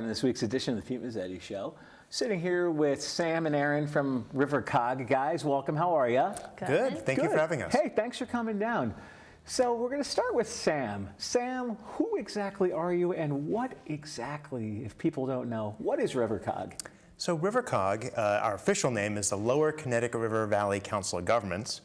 welcome to this week's edition of the Pete Mezzetti Show. Sitting here with Sam and Aaron from RiverCOG. Guys, welcome. How are you? Good. Thank you for having us. Hey, thanks for coming down. So we're going to start with Sam. Sam, who exactly are you, and what exactly, if people don't know, what is RiverCOG? So RiverCOG, our official name is the Lower Connecticut River Valley Council of Governments,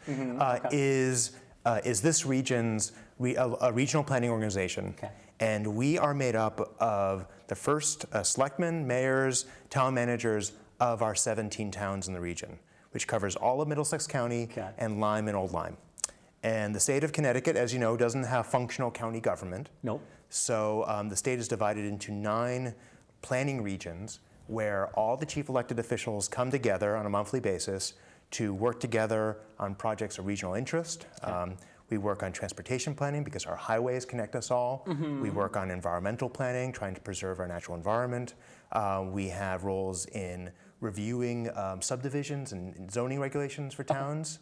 is this region's a regional planning organization. Okay. And we are made up of the first selectmen, mayors, town managers of our 17 towns in the region, which covers all of Middlesex County and Lyme and Old Lyme. And the state of Connecticut, as you know, doesn't have functional county government. Nope. So the state is divided into 9 planning regions where all the chief elected officials come together on a monthly basis to work together on projects of regional interest. Okay. We work on transportation planning because our highways connect us all. We work on environmental planning, trying to preserve our natural environment. We have roles in reviewing subdivisions and zoning regulations for towns.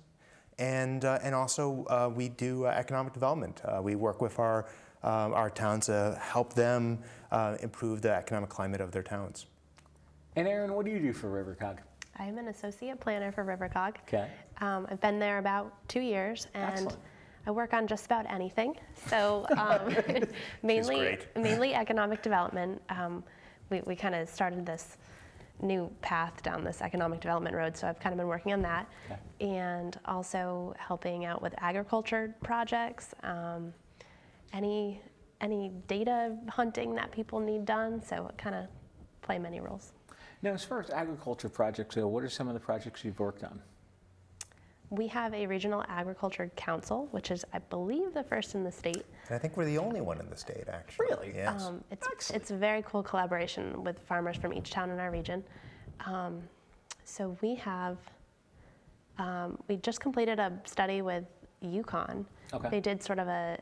And also we do economic development. We work with our towns to help them improve the economic climate of their towns. And Aaron, what do you do for RiverCOG? I'm an associate planner for RiverCOG. Okay. I've been there about 2 years, and Excellent. I work on just about anything. So mainly economic development. We kind of started this new path down this economic development road, so I've kind of been working on that. Okay. And also helping out with agriculture projects, any data hunting that people need done, so it kind of play many roles. Now, as far as agriculture projects go, what are some of the projects you've worked on? We have a regional agriculture council, which is, I believe, the first in the state. And I think we're the only one in the state, actually. Really? Yes. It's a very cool collaboration with farmers from each town in our region. So we have, we just completed a study with Yukon. Okay. They did sort of a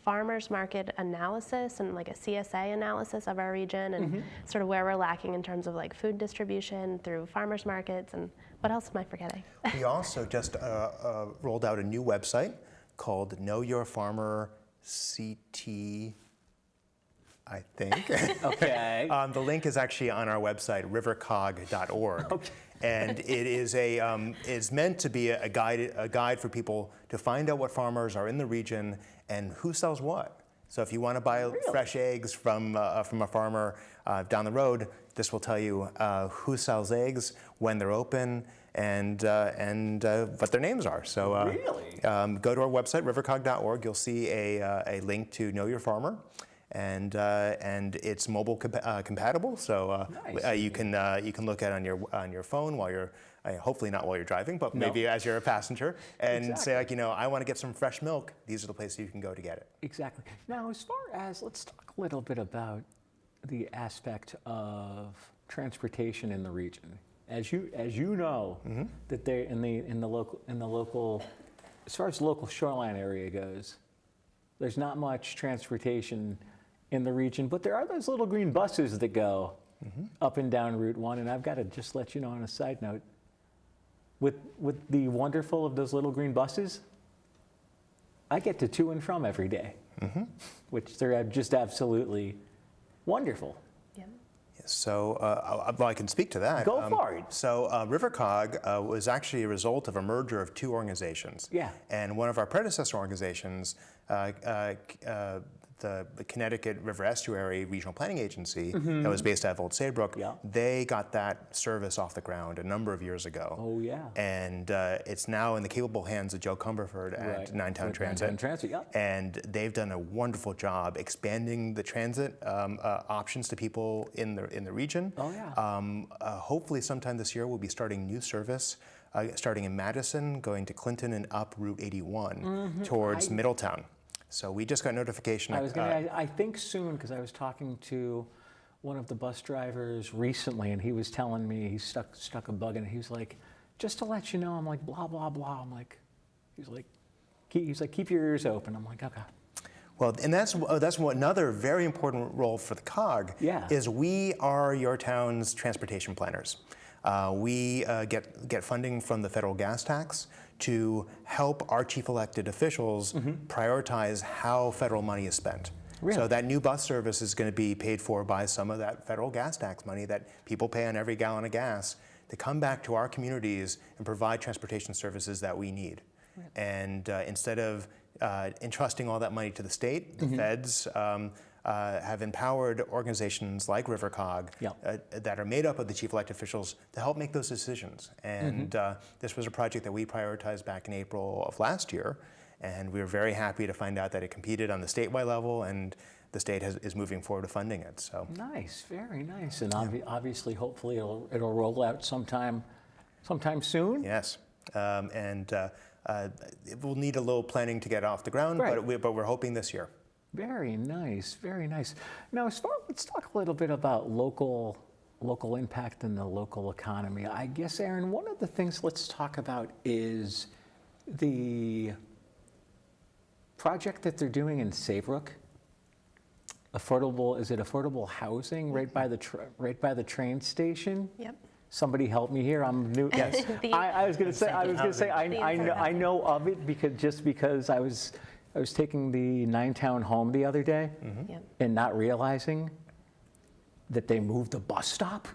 farmers market analysis and like a CSA analysis of our region and sort of where we're lacking in terms of like food distribution through farmers markets, and what else am I forgetting? We also just rolled out a new website called Know Your Farmer CT, I think. Okay. The link is actually on our website, rivercog.org. Okay. And it is is meant to be a guide for people to find out what farmers are in the region and who sells what. So if you want to buy fresh eggs from a farmer down the road, this will tell you who sells eggs, when they're open, and what their names are. So really? Go to our website, rivercog.org. You'll see a link to Know Your Farmer. And it's mobile compatible, so nice. You can look at it on your phone while you're hopefully not while you're driving, but maybe as you're a passenger, and say like, I want to get some fresh milk. These are the places you can go to get it. Exactly. Now, as far as, let's talk a little bit about the aspect of transportation in the region. As you know, that they in the local, as far as the local shoreline area goes, there's not much transportation in the region, but there are those little green buses that go up and down Route 1, and I've got to just let you know on a side note, with the wonderful of those little green buses, I get to and from every day, which they're just absolutely wonderful. Yeah. So well, I can speak to that. Go for it. So RiverCOG was actually a result of a merger of 2 organizations. Yeah. And one of our predecessor organizations, the Connecticut River Estuary Regional Planning Agency that was based out of Old Saybrook, they got that service off the ground a number of years ago. Oh, yeah. And it's now in the capable hands of Joe Cumberford at Ninetown Transit. Ninetown Transit, yeah. And they've done a wonderful job expanding the transit options to people in the region. Oh, yeah. Hopefully sometime this year we'll be starting new service starting in Madison, going to Clinton and up Route 81 towards Middletown. So we just got notification. I think soon, because I was talking to one of the bus drivers recently, and he was telling me he stuck a bug in it. He was like, just to let you know, I'm like, blah, blah, blah. I'm like, he's like, keep your ears open. I'm like, okay. Well, and that's another very important role for the COG. Yeah. Is we are your town's transportation planners. We get funding from the federal gas tax to help our chief elected officials prioritize how federal money is spent. Really? So that new bus service is going to be paid for by some of that federal gas tax money that people pay on every gallon of gas to come back to our communities and provide transportation services that we need. Right. And instead of entrusting all that money to the state, the feds have empowered organizations like RiverCOG that are made up of the chief elected officials to help make those decisions. And this was a project that we prioritized back in April of last year. And we were very happy to find out that it competed on the statewide level, and the state is moving forward to funding it. So nice, very nice, and obviously, hopefully, it'll roll out sometime soon. Yes, and it will need a little planning to get off the ground, right. but we're hoping this year. Very nice, very nice. Now, let's talk a little bit about local impact in the local economy. I guess, Aaron, one of the things let's talk about is the project that they're doing in Saybrook. Affordable housing right by the train station? Yep. Somebody help me here. I'm new. Yes. I was going to say I know of it because I was taking the Ninetown home the other day Yep. and not realizing that they moved the bus stop.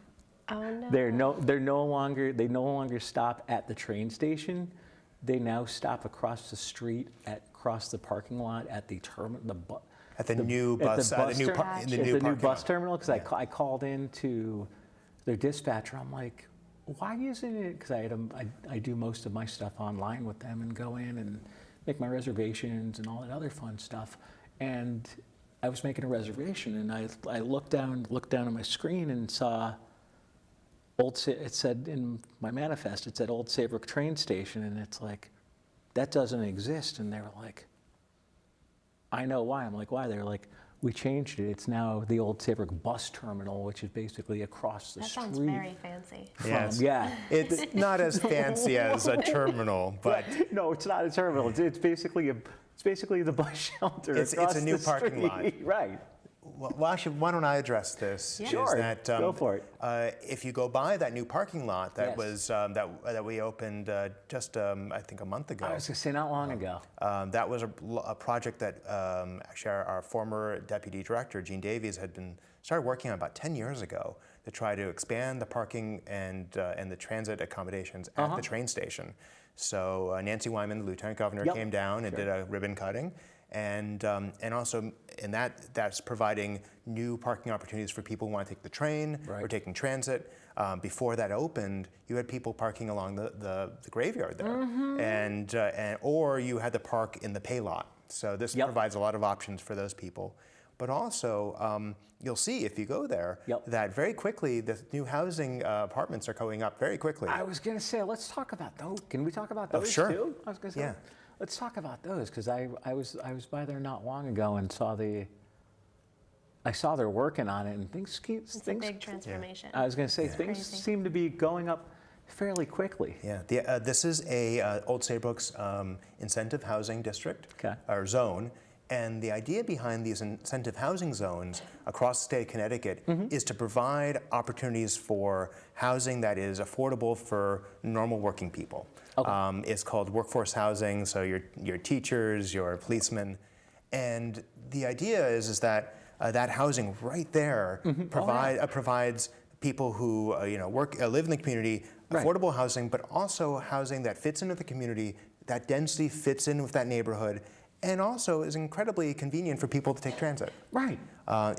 Oh no. They no longer stop at the train station. They now stop across the street across the parking lot at the terminal. At the new bus terminal, because I called into their dispatcher. I'm like, why isn't it? Because I do most of my stuff online with them and go in and make my reservations and all that other fun stuff. And I was making a reservation, and I looked down at my screen and saw it said in my manifest, it said Old Saybrook train station, and it's like, that doesn't exist. And they were like, I know why. I'm like, why? They were like, we changed it. It's now the Old Saybrook bus terminal, which is basically across the street. That sounds very fancy. Yes. Yeah. It's not as fancy as a terminal, but no, it's not a terminal. It's basically the bus shelter. It's a new parking lot. Right. Well, actually, why don't I address this? Yeah. Sure. Is that, go for it. If you go by that new parking lot that Yes. was that we opened just I think a month ago. I was going to say not long ago. That was a project that actually our former deputy director Gene Davies had started working on about 10 years ago to try to expand the parking and the transit accommodations at the train station. So Nancy Wyman, the lieutenant governor, came down and did a ribbon cutting. And also in that's providing new parking opportunities for people who want to take the train or taking transit. Before that opened, you had people parking along the graveyard there, or you had to park in the pay lot. So this provides a lot of options for those people. But also, you'll see if you go there that very quickly the new housing apartments are going up very quickly. I was going to say, let's talk about those. Can we talk about those sure. too? I was going to say, let's talk about those, because I was by there not long ago and saw they're working on it, and things It's a big transformation. I was going to say things Crazy. seem to be going up fairly quickly. Yeah, this is Old Saybrook's incentive housing district or zone. And the idea behind these incentive housing zones across the state of Connecticut is to provide opportunities for housing that is affordable for normal working people. Okay. It's called workforce housing, so your teachers, your policemen. And the idea is that that housing right there provides people who live in the community affordable housing, but also housing that fits into the community, that density fits in with that neighborhood, and also is incredibly convenient for people to take transit. Right.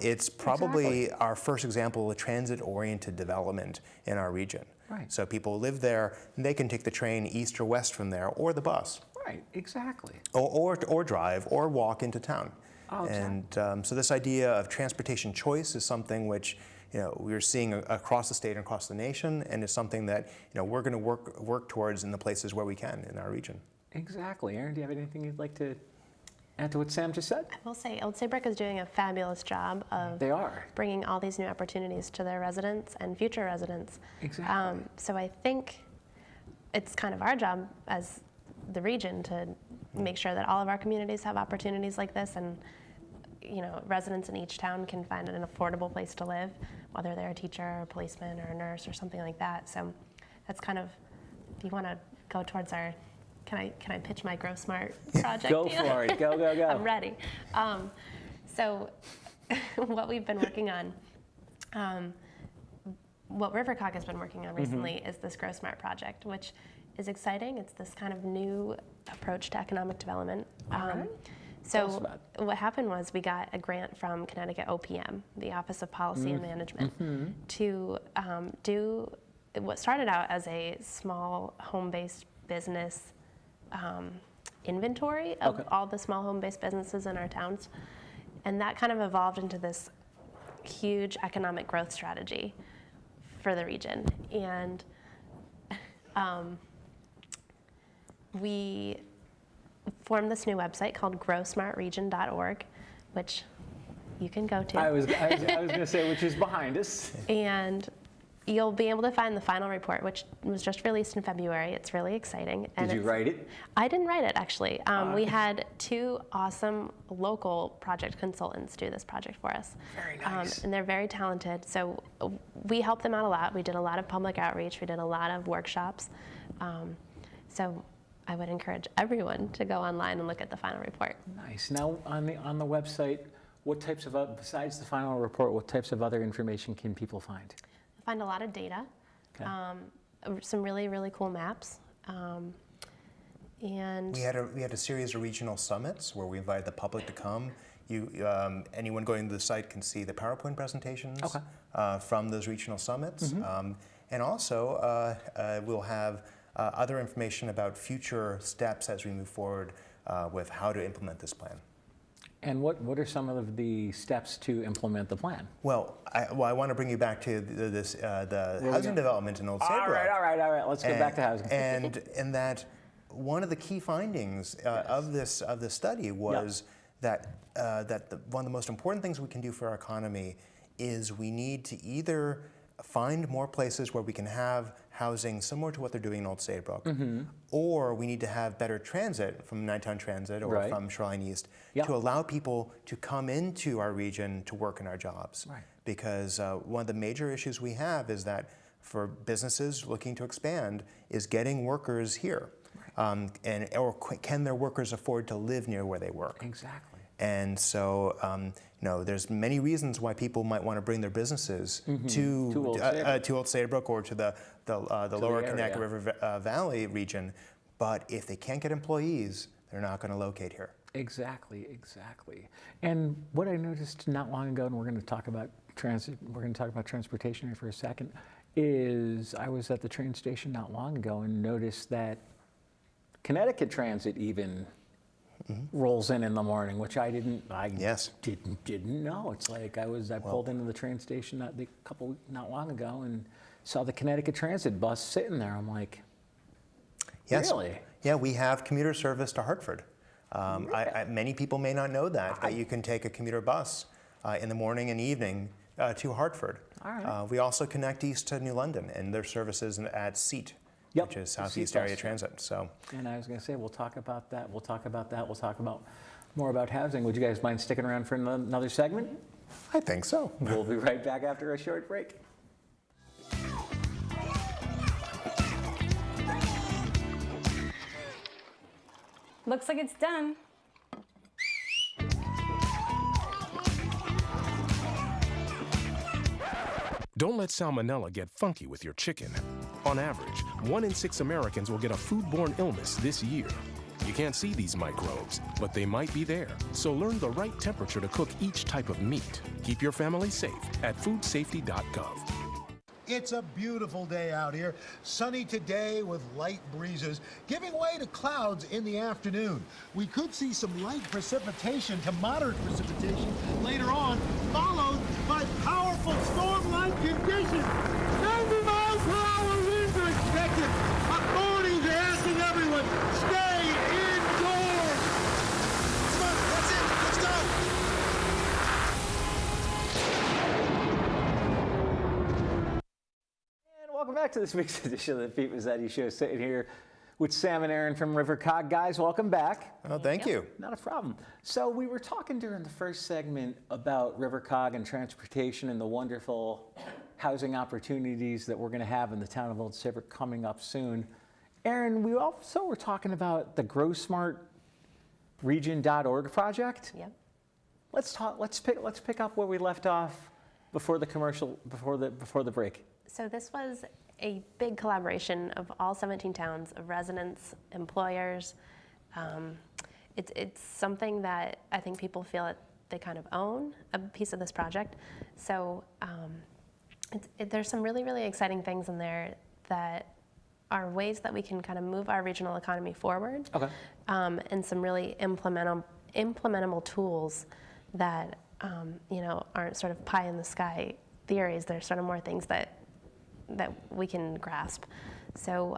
It's probably our first example of transit-oriented development in our region. Right. So people live there, and they can take the train east or west from there, or the bus. Right, exactly. Or drive, or walk into town. Oh, exactly. And so this idea of transportation choice is something which we're seeing across the state and across the nation, and is something that we're going to work towards in the places where we can in our region. Exactly. Aaron, do you have anything you'd like to add to what Sam just said? I will say Old Saybrook is doing a fabulous job of bringing all these new opportunities to their residents and future residents. Exactly. So I think it's kind of our job as the region to make sure that all of our communities have opportunities like this, and residents in each town can find an affordable place to live, whether they're a teacher or a policeman or a nurse or something like that. So that's kind of, if you want to go towards our, can I pitch my Grow Smart project? Go for it. Go. I'm ready. So what we've been working on, what RiverCOG has been working on recently is this Grow Smart project, which is exciting. It's this kind of new approach to economic development. So what happened was we got a grant from Connecticut OPM, the Office of Policy and Management, to do what started out as a small home-based business inventory of all the small home-based businesses in our towns. And that kind of evolved into this huge economic growth strategy for the region. And we formed this new website called growsmartregion.org, which you can go to. I was going to say, which is behind us. And you'll be able to find the final report, which was just released in February. It's really exciting. And Did you write it? I didn't write it, actually. We had 2 awesome local project consultants do this project for us. Very nice. And they're very talented. So we helped them out a lot. We did a lot of public outreach. We did a lot of workshops. So I would encourage everyone to go online and look at the final report. Nice. Now, on the website, what types of, besides the final report, what types of other information can people find? Find a lot of data, some really, really cool maps. And we had a series of regional summits where we invited the public to come. Anyone going to the site can see the PowerPoint presentations from those regional summits. And also, we'll have other information about future steps as we move forward with how to implement this plan. And what are some of the steps to implement the plan? Well, I want to bring you back to the housing development in Old Saybrook. All right. Let's go back to housing. And that one of the key findings of this study was that one of the most important things we can do for our economy is we need to either find more places where we can have housing similar to what they're doing in Old Saybrook, or we need to have better transit from Nighttown Transit or from Shoreline East to allow people to come into our region to work in our jobs. Because one of the major issues we have is that for businesses looking to expand is getting workers here. Or can their workers afford to live near where they work? Exactly. And so, there's many reasons why people might want to bring their businesses to Old Saybrook or to the lower Connecticut River Valley region. But if they can't get employees, they're not going to locate here. Exactly. And what I noticed not long ago, and we're going to talk about transportation here for a second, is I was at the train station not long ago and noticed that Connecticut Transit even rolls in the morning, which I didn't know. It's like I pulled into the train station not long ago and saw the Connecticut Transit bus sitting there. I'm like, really? Yeah, we have commuter service to Hartford. Many people may not know that you can take a commuter bus in the morning and evening to Hartford. All right. We also connect east to New London, and their services at SEAT. Which is Southeast Area Transit. So. And I was going to say, we'll talk about that. We'll talk about more about housing. Would you guys mind sticking around for another segment? I think so. We'll be right back after a short break. Looks like it's done. Don't let salmonella get funky with your chicken. On average, 1 in 6 Americans will get a foodborne illness this year. You can't see these microbes, but they might be there. So learn the right temperature to cook each type of meat. Keep your family safe at foodsafety.gov. It's a beautiful day out here, sunny today with light breezes, giving way to clouds in the afternoon. We could see some light precipitation to moderate precipitation later on, followed by powerful storm-like conditions. 90 miles per hour winds are expected. Authorities are asking everyone, stay indoors. Come on, that's it, let's go. Welcome back to this week's edition of the Pete Mezzetti Show. Sitting here with Sam and Aaron from RiverCOG. Guys, welcome back. Oh, thank you. Not a problem. So we were talking during the first segment about RiverCOG and transportation and the wonderful housing opportunities that we're going to have in the town of Old Saybrook coming up soon. Aaron, we also were talking about the growsmartregion.org project. Yep. let's pick up where we left off before the commercial, before the break. So this was a big collaboration of all 17 towns, of residents, employers. It's something that I think people feel that they kind of own a piece of this project. So there's some really, really exciting things in there that are ways that we can kind of move our regional economy forward. Okay. And some really implementable tools that aren't sort of pie in the sky theories. They're sort of more things that we can grasp. So,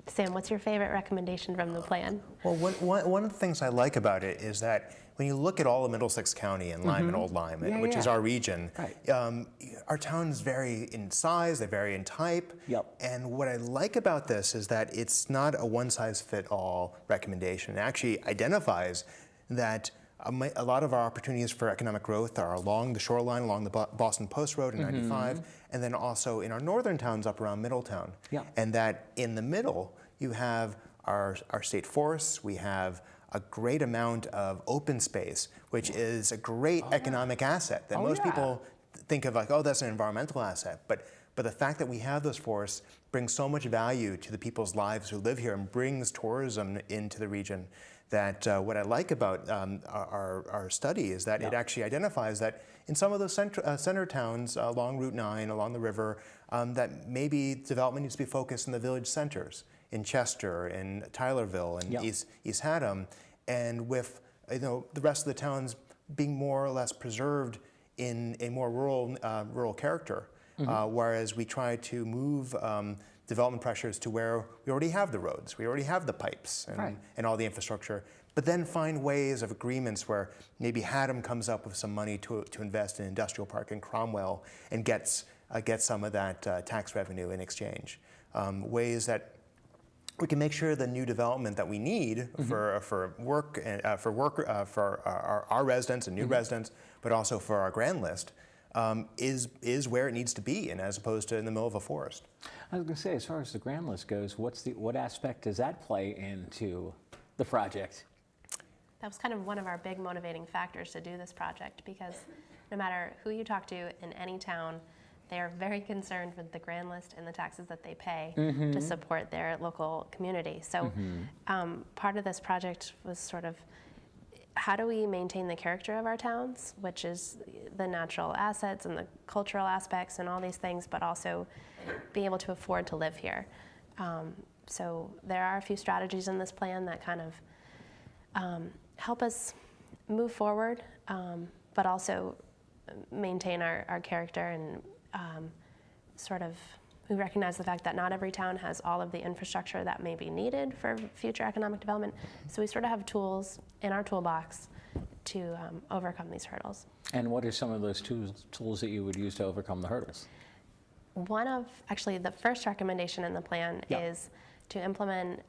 Sam, what's your favorite recommendation from the plan? Well, one of the things I like about it is that when you look at all of Middlesex County and Lyme and Old Lyme, which is our region, right. Our towns vary in size, they vary in type. Yep. And what I like about this is that it's not a one-size-fits-all recommendation. It actually identifies that a lot of our opportunities for economic growth are along the shoreline, along the Boston Post Road and 95, and then also in our northern towns up around Middletown. Yeah. And that in the middle, you have our state forests, we have a great amount of open space, which is a great economic asset that most people think of like, oh, that's an environmental asset. But the fact that we have those forests brings so much value to the people's lives who live here and brings tourism into the region. That what I like about our study is that it actually identifies that in some of those center towns along Route 9, along the river, that maybe development needs to be focused in the village centers, in Chester, in Tylerville, and East Haddam, and with the rest of the towns being more or less preserved in a more rural character, whereas we try to move development pressures to where we already have the roads, we already have the pipes and all the infrastructure, but then find ways of agreements where maybe Haddam comes up with some money to invest in industrial park in Cromwell and gets some of that tax revenue in exchange. Ways that we can make sure the new development that we need for our residents and new residents, but also for our grand list, is where it needs to be, and as opposed to in the middle of a forest. I was going to say, as far as the grand list goes, what aspect does that play into the project? That was kind of one of our big motivating factors to do this project, because no matter who you talk to in any town, they are very concerned with the grand list and the taxes that they pay to support their local community. So part of this project was sort of, how do we maintain the character of our towns, which is the natural assets and the cultural aspects and all these things, but also be able to afford to live here. So there are a few strategies in this plan that kind of help us move forward, but also maintain our character, and sort of, we recognize the fact that not every town has all of the infrastructure that may be needed for future economic development. So we sort of have tools in our toolbox to overcome these hurdles. And what are some of those tools that you would use to overcome the hurdles? One of, actually, the first recommendation in the plan is to implement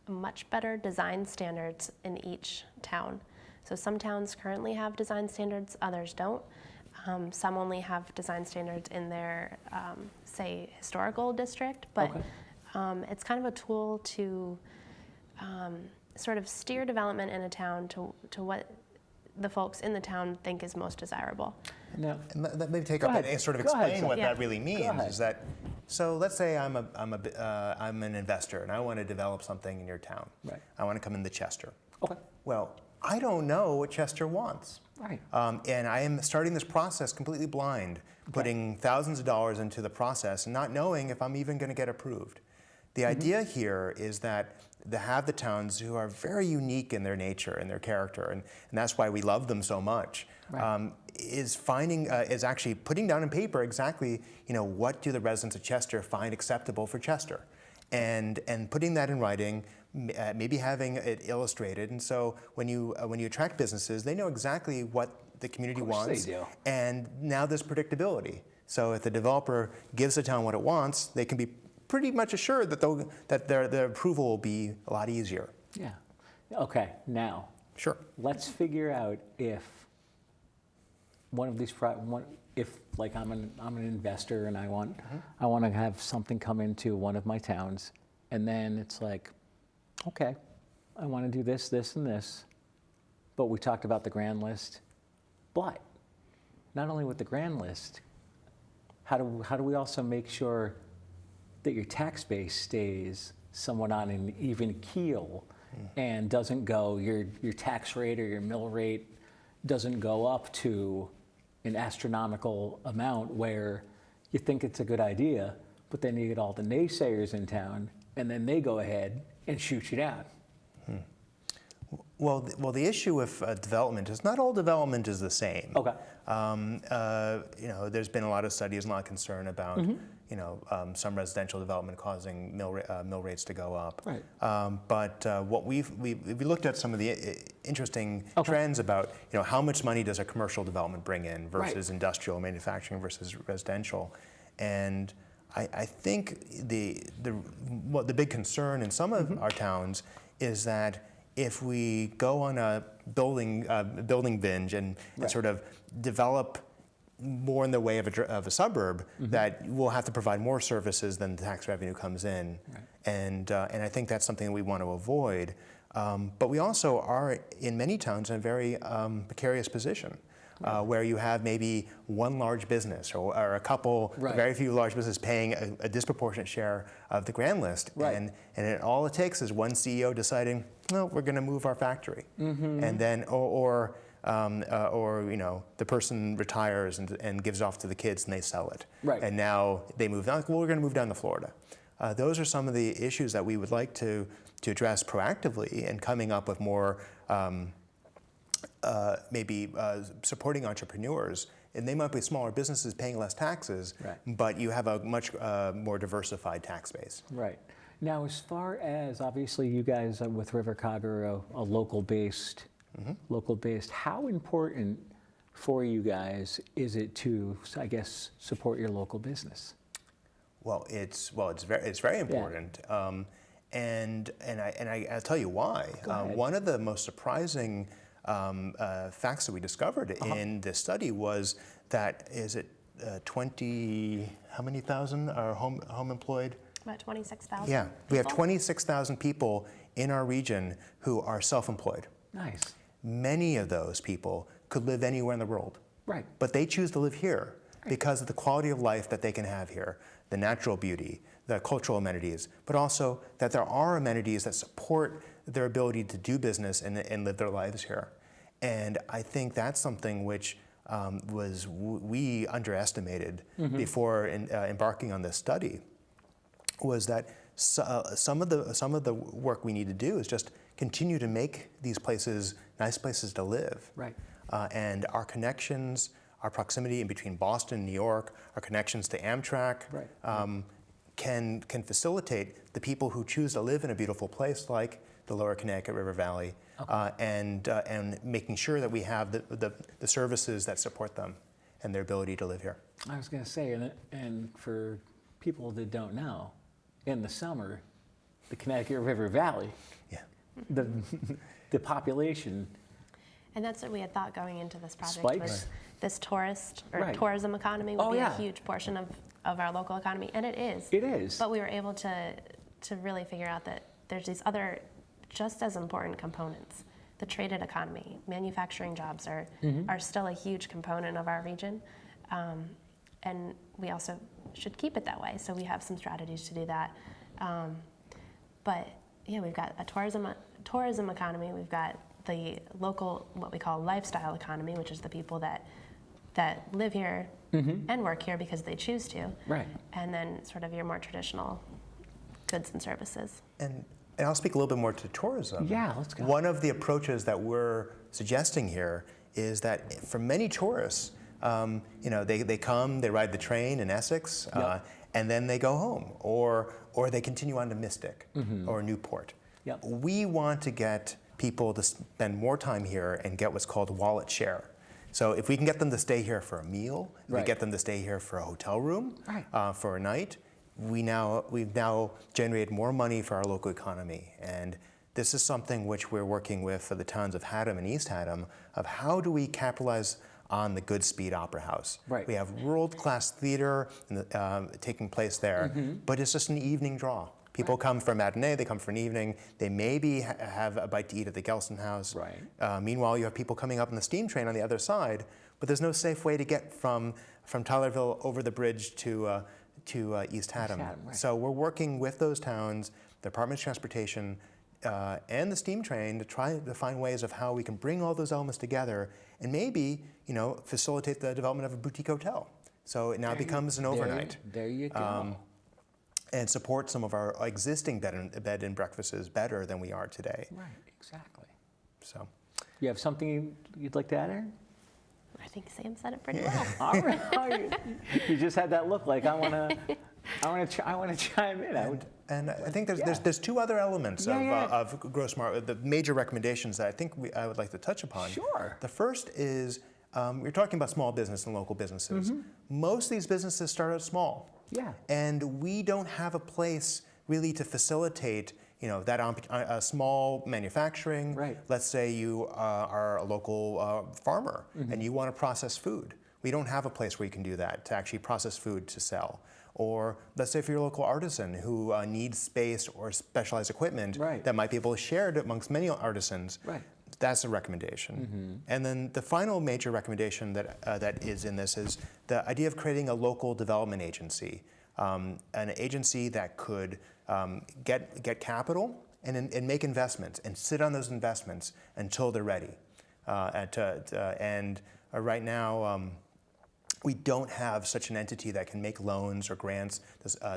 much better design standards in each town. So some towns currently have design standards, others don't. Some only have design standards in their, say, historical district, but it's kind of a tool to sort of steer development in a town to what the folks in the town think is most desirable. And let me take up and sort of explain what that really means. Is that, so let's say I'm an investor and I want to develop something in your town. Right. I want to come into Chester. Okay. Well, I don't know what Chester wants. Right. And I am starting this process completely blind, putting thousands of dollars into the process and not knowing if I'm even going to get approved. The idea here is that to have the towns who are very unique in their nature and their character, and that's why we love them so much, is actually putting down on paper exactly, what do the residents of Chester find acceptable for Chester, and putting that in writing, maybe having it illustrated, and so when you attract businesses, they know exactly what the community wants, they do. And now there's predictability. So if the developer gives the town what it wants, they can be pretty much assured that their approval will be a lot easier. Yeah. Okay. Now. Sure. Let's figure out if one of these if like I'm an investor and I want to have something come into one of my towns, and then it's like, okay, I want to do this, this, and this, but we talked about the grand list. But not only with the grand list, how do we also make sure that your tax base stays somewhat on an even keel and doesn't go, your tax rate or your mill rate doesn't go up to an astronomical amount where you think it's a good idea, but then you get all the naysayers in town, and then they go ahead and shoot you down. Well, the issue with development is not all development is the same. Okay. There's been a lot of studies, a lot of concern about, some residential development causing mill rates to go up. Right. But what we looked at some of the interesting trends about, how much money does a commercial development bring in versus industrial manufacturing versus residential, and I think the big concern in some of our towns is that if we go on a building binge and sort of develop more in the way of a suburb, that we'll have to provide more services than the tax revenue comes in, and I think that's something that we want to avoid. But we also are in many towns in a very precarious position. Where you have maybe one large business or a couple, very few large businesses paying a disproportionate share of the grand list. And all it takes is one CEO deciding, no, we're going to move our factory. And then, or the person retires and gives off to the kids and they sell it. And now they move down, well, we're going to move down to Florida. Those are some of the issues that we would like to address proactively and coming up with more supporting entrepreneurs, and they might be smaller businesses paying less taxes, but you have a much more diversified tax base. Right. Now, as far as obviously you guys with RiverCOG are a local-based, how important for you guys is it to, I guess, support your local business? Well, it's very important, and I'll tell you why. One of the most surprising facts that we discovered in this study was that 20, how many thousand are home employed? About 26,000. Yeah, we have 26,000 people in our region who are self-employed. Nice. Many of those people could live anywhere in the world. Right. But they choose to live here because of the quality of life that they can have here, the natural beauty, the cultural amenities, but also that there are amenities that support their ability to do business and live their lives here. And I think that's something which we underestimated before embarking on this study, was that some of the work we need to do is just continue to make these places nice places to live. Right. And our connections, our proximity in between Boston and New York, our connections to Amtrak, can facilitate the people who choose to live in a beautiful place like the Lower Connecticut River Valley, and making sure that we have the services that support them and their ability to live here. I was going to say, and for people that don't know, in the summer, the Connecticut River Valley, the population. And that's what we had thought going into this project. Spikes. Was this tourism economy would be a huge portion of our local economy, and it is. It is. But we were able to really figure out that there's these other just as important components. The traded economy, manufacturing jobs are still a huge component of our region, and we also should keep it that way. So we have some strategies to do that. But yeah, we've got a tourism economy. We've got the local, what we call lifestyle economy, which is the people that live here and work here because they choose to. Right. And then sort of your more traditional goods and services. And I'll speak a little bit more to tourism. Yeah, let's go. One of the approaches that we're suggesting here is that for many tourists, they come, they ride the train in Essex, and then they go home, or they continue on to Mystic or Newport. We want to get people to spend more time here and get what's called wallet share. So if we can get them to stay here for a meal, if we get them to stay here for a hotel room, for a night, we've now generated more money for our local economy. And this is something which we're working with for the towns of Haddam and East Haddam, of how do we capitalize on the Goodspeed Opera House. Right. We have world-class theater taking place there, but it's just an evening draw. People come for a matinee, they come for an evening, they maybe have a bite to eat at the Gelston House. Right. Meanwhile, you have people coming up on the steam train on the other side, but there's no safe way to get from Tylerville over the bridge to East Haddam. Right. So we're working with those towns, the Department of Transportation, and the steam train to try to find ways of how we can bring all those elements together and maybe, facilitate the development of a boutique hotel. So it now becomes an overnight. There you go. And support some of our existing bed and breakfasts better than we are today. Right, exactly. So, You have something you'd like to add, Erin? I think Sam said it pretty well. All right. You just had that look like I want to chime in. and I think there's two other elements of gross margin, the major recommendations that I think I would like to touch upon. Sure. The first is we're talking about small business and local businesses. Most of these businesses start out small. Yeah. And we don't have a place really to facilitate, that small manufacturing. Right. Let's say you are a local farmer and you want to process food. We don't have a place where you can do that, to actually process food to sell. Or let's say if you're a local artisan who needs space or specialized equipment that might be able to share it amongst many artisans. Right. That's a recommendation. And then the final major recommendation that is in this is the idea of creating a local development agency, an agency that could get capital and make investments and sit on those investments until they're ready. Right now, we don't have such an entity that can make loans or grants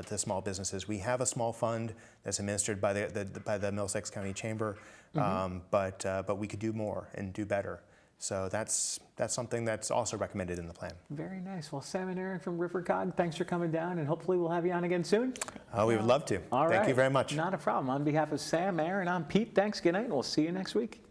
to small businesses. We have a small fund that's administered by the Middlesex County Chamber, but we could do more and do better. So that's something that's also recommended in the plan. Very nice. Well, Sam and Erin from RiverCOG, thanks for coming down, and hopefully we'll have you on again soon. We would love to. All right. Thank you very much. Not a problem. On behalf of Sam, Erin, I'm Pete. Thanks. Good night, and we'll see you next week.